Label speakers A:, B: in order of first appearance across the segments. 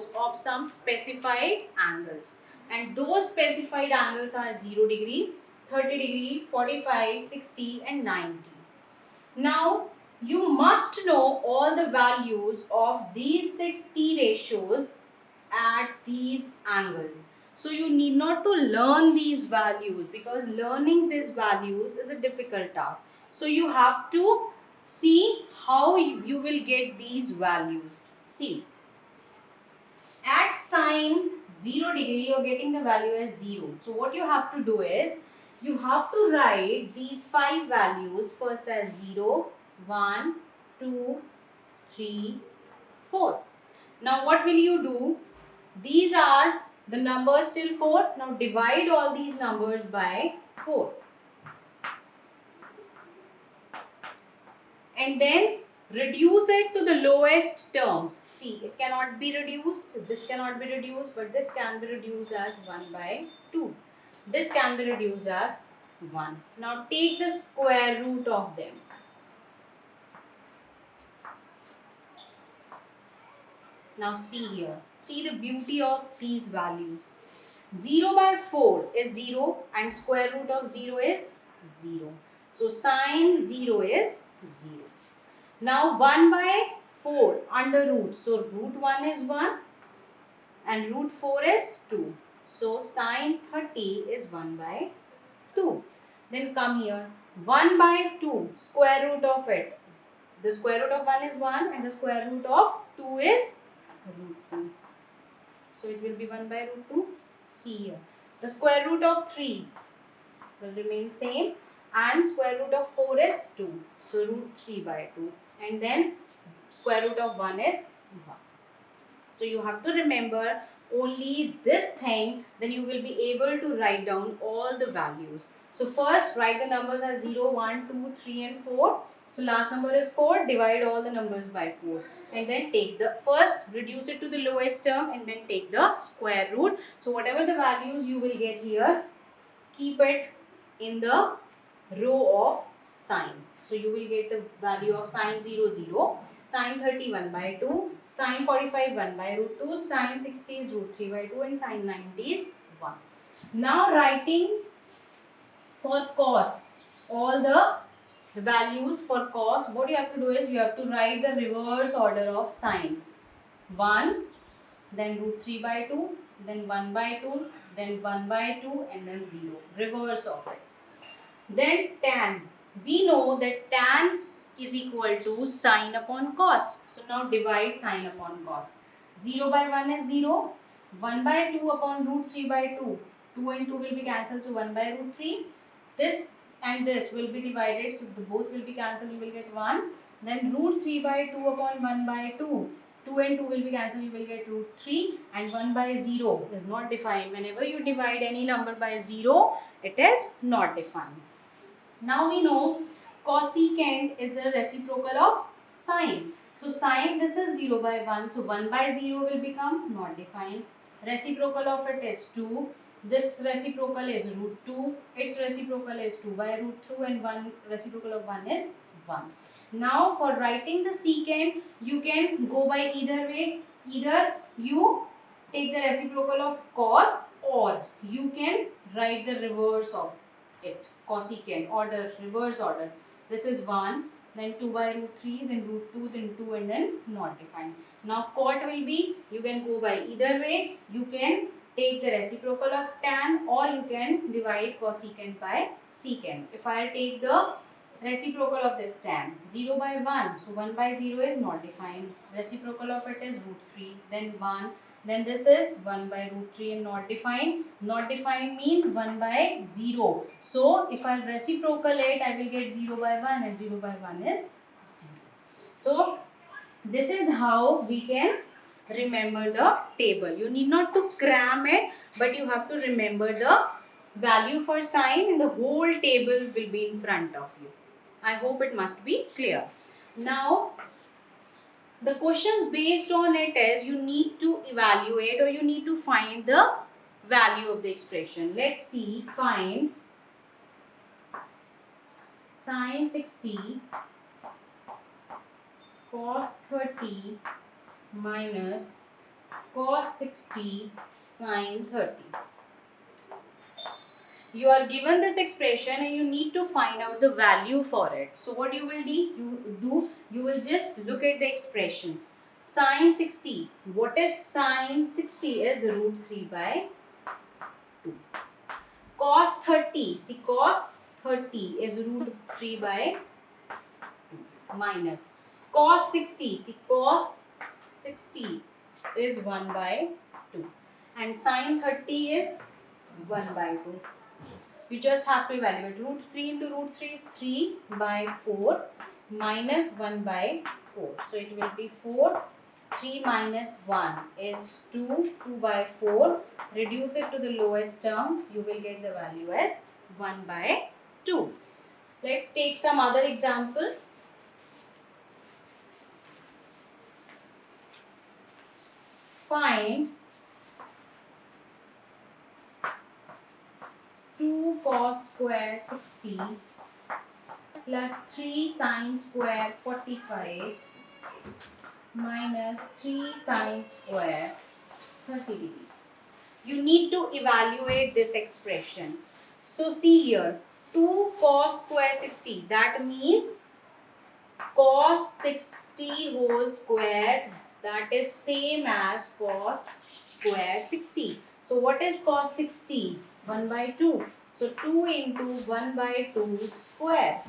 A: ratios of some specified angles, and those specified angles are 0 degree, 30 degree, 45, 60 and 90. Now you must know all the values of these 6 T ratios at these angles. So you need not to learn these values, because learning these values is a difficult task. So you have to see how you will get these values. See, at sine 0 degree, you are getting the value as 0. So what you have to do is, you have to write these 5 values first as 0, 1, 2, 3, 4. Now what will you do? These are the numbers till 4. Now divide all these numbers by 4. And then reduce it to the lowest terms. See, it cannot be reduced, this cannot be reduced, but this can be reduced as 1 by 2. This can be reduced as 1. Now take the square root of them. Now see here, see the beauty of these values. 0 by 4 is 0 and square root of 0 is 0. So sine 0 is 0. Now 1 by 4 under root. So root 1 is 1 and root 4 is 2. So sine 30 is 1 by 2. Then come here, 1 by 2, square root of it. The square root of 1 is 1 and the square root of 2 is root 2. So it will be 1 by root 2. See here, the square root of 3 will remain same and square root of 4 is 2. So root 3 by 2, and then square root of 1 is 1. So you have to remember only this thing, then you will be able to write down all the values. So first write the numbers as 0, 1, 2, 3 and 4. So last number is 4, divide all the numbers by 4 and then take the first, reduce it to the lowest term and then take the square root. So whatever the values you will get here, keep it in the row of sine. So you will get the value of sine 0, 0, sine 30 1 by 2, sine 45 1 by root 2, sine 60 is root 3 by 2 and sine 90 is 1. Now writing for cos, all the values for cos, what you have to do is you have to write the reverse order of sine. 1, then root 3 by 2, then 1 by 2, then 1 by 2 and then 0. Reverse of it. Then tan. We know that tan is equal to sine upon cos. So now divide sine upon cos. 0 by 1 is 0. 1 by 2 upon root 3 by 2. 2 and 2 will be cancelled, so 1 by root 3. This and this will be divided, so the both will be cancelled, you will get 1. Then root 3 by 2 upon 1 by 2. 2 and 2 will be cancelled, you will get root 3, and 1 by 0 is not defined. Whenever you divide any number by 0, it is not defined. Now we know cosecant is the reciprocal of sine. So sine, this is 0 by 1, so 1 by 0 will become not defined. Reciprocal of it is 2. This reciprocal is root 2. Its reciprocal is 2 by root 2 and 1 reciprocal of 1 is 1. Now for writing the secant, you can go by either way. Either you take the reciprocal of cos or you can write the reverse of it. Cosecant order, reverse order. This is 1, then 2 by root 3, then root 2, then 2 and then not defined. Now cot will be, you can go by either way. You can take the reciprocal of tan or you can divide cosecant by secant. If I take the reciprocal of this tan, 0 by 1, so 1 by 0 is not defined. Reciprocal of it is root 3, then 1. Then this is 1 by root 3 and not defined. Not defined means 1 by 0. So if I reciprocal it, I will get 0 by 1 and 0 by 1 is 0. So this is how we can remember the table. You need not to cram it, but you have to remember the value for sine and the whole table will be in front of you. I hope it must be clear. Now the questions based on it is you need to evaluate or you need to find the value of the expression. Let's see, find sine 60 cos 30 minus cos 60 sin 30. You are given this expression and you need to find out the value for it. So what you will do, you will just look at the expression. Sin 60. What is sin 60? Is root 3 by 2. Cos 30. See, cos 30 is root 3 by 2 minus cos 60. See, cos 60 is 1 by 2 and sin 30 is 1 by 2. You just have to evaluate. Root 3 into root 3 is 3 by 4 minus 1 by 4. So it will be 4. 3 minus 1 is 2. 2 by 4. Reduce it to the lowest term. You will get the value as 1 by 2. Let's take some other example. Find 2 cos square 60 plus 3 sin square 45 minus 3 sin square 30 degree. You need to evaluate this expression. So see here, 2 cos square 60, that means cos 60 whole square, that is same as cos square 60. So what is cos 60? 1 by 2. So 2 into 1 by 2 square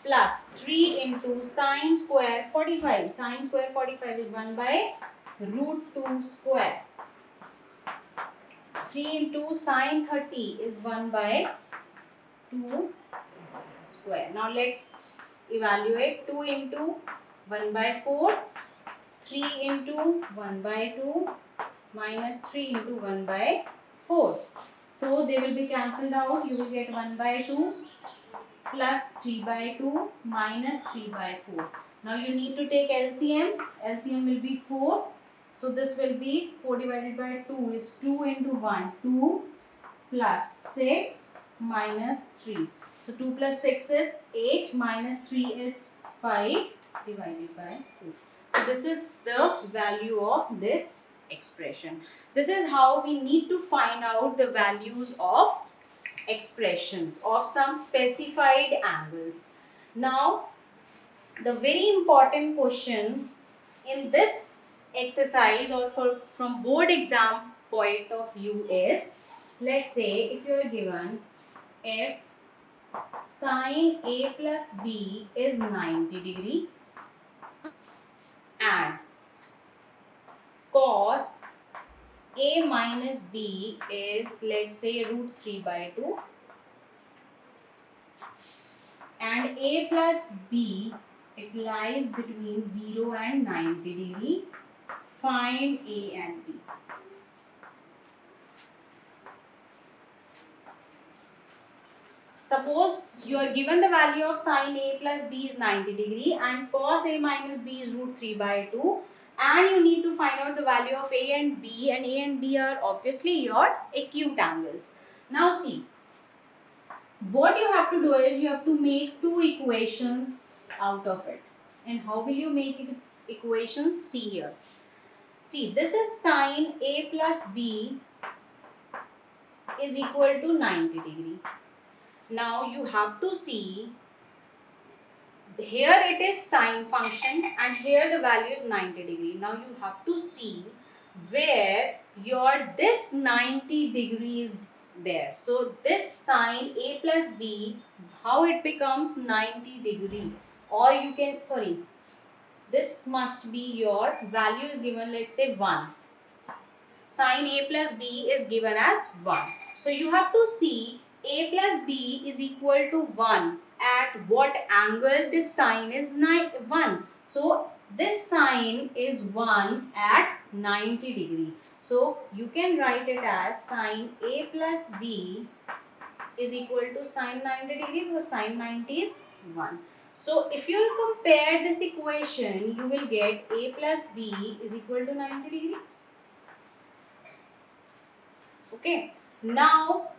A: plus 3 into sine square 45. Sine square 45 is 1 by root 2 square. 3 into sine 30 is 1 by 2 square. Now let's evaluate. 2 into 1 by 4. 3 into 1 by 2 minus 3 into 1 by 4. So they will be cancelled out. You will get 1 by 2 plus 3 by 2 minus 3 by 4. Now you need to take LCM. LCM will be 4. So this will be 4 divided by 2 is 2 into 1. 2 plus 6 minus 3. So 2 plus 6 is 8 minus 3 is 5 divided by 2. So this is the value of this expression. This is how we need to find out the values of expressions of some specified angles. Now, the very important question in this exercise or from board exam point of view is, let's say if you are given if sine A plus B is 90 degree and cos A minus B is, let's say, root 3 by 2 and A plus B, it lies between 0 and 90 degree. Find A and B. Suppose you are given the value of sine A plus B is 90 degree and cos A minus B is root 3 by 2 and you need to find out the value of A and B are obviously your acute angles. Now see, what you have to do is you have to make two equations out of it. And how will you make equations? See here. See, this is sine A plus B is equal to 90 degree. Now you have to see, here it is sine function and here the value is 90 degree. Now you have to see where your this 90 degrees there. So this sine A plus B, how it becomes 90 degree, or you can, sorry, this must be your value is given, let's say 1. Sine A plus B is given as 1. So you have to see A plus B is equal to 1 at what angle this sine is 1. So this sine is 1 at 90 degree. So you can write it as sine A plus B is equal to sine 90 degree because sine 90 is 1. So if you compare this equation, you will get A plus B is equal to 90 degree. Okay. Now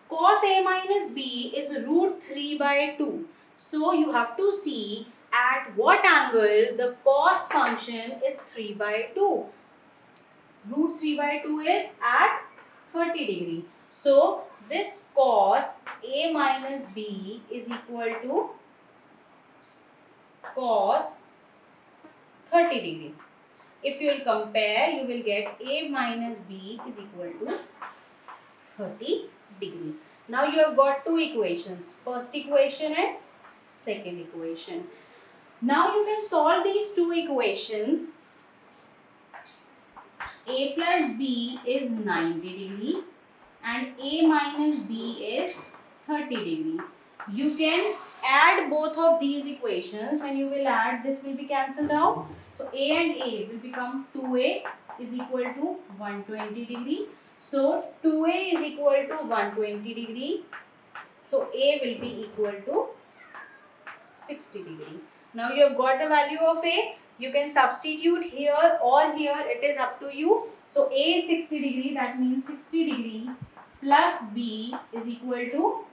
A: cos A minus B is root 3 by 2. So you have to see at what angle the cos function is 3 by 2. Root 3 by 2 is at 30 degree. So this cos A minus B is equal to cos 30 degree. If you will compare, you will get A minus B is equal to 30 degree. Now you have got two equations, first equation and second equation. Now you can solve these two equations. A plus B is 90 degree and A minus B is 30 degree. You can add both of these equations. When you will add, this will be cancelled out. So A and A will become 2A is equal to 120 degree. So 2A is equal to 120 degree. So A will be equal to 60 degree. Now you have got the value of A. You can substitute here or here, it is up to you. So A is 60 degree, that means 60 degree plus B is equal to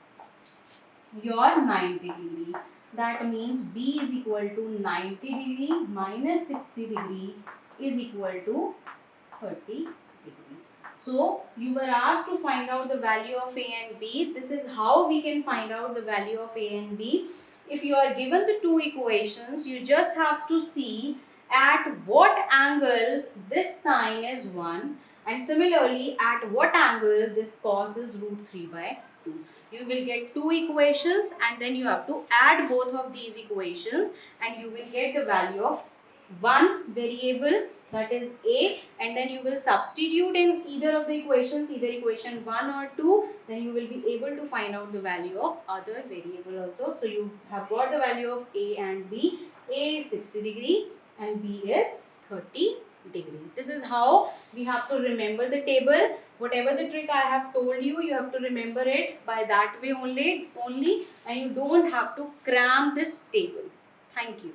A: your 90 degree. That means B is equal to 90 degree minus 60 degree is equal to 30 degree. So you were asked to find out the value of A and B. This is how we can find out the value of A and B. If you are given the two equations, you just have to see at what angle this sine is 1 and similarly at what angle this cos is root 3 by 2. You will get two equations and then you have to add both of these equations and you will get the value of one variable, that is A, and then you will substitute in either of the equations, either equation 1 or 2, then you will be able to find out the value of other variable also. So you have got the value of A and B. A is 60 degree and B is 30 degree. This is how we have to remember the table. Whatever the trick I have told you, you have to remember it by that way only, and you don't have to cram this table. Thank you.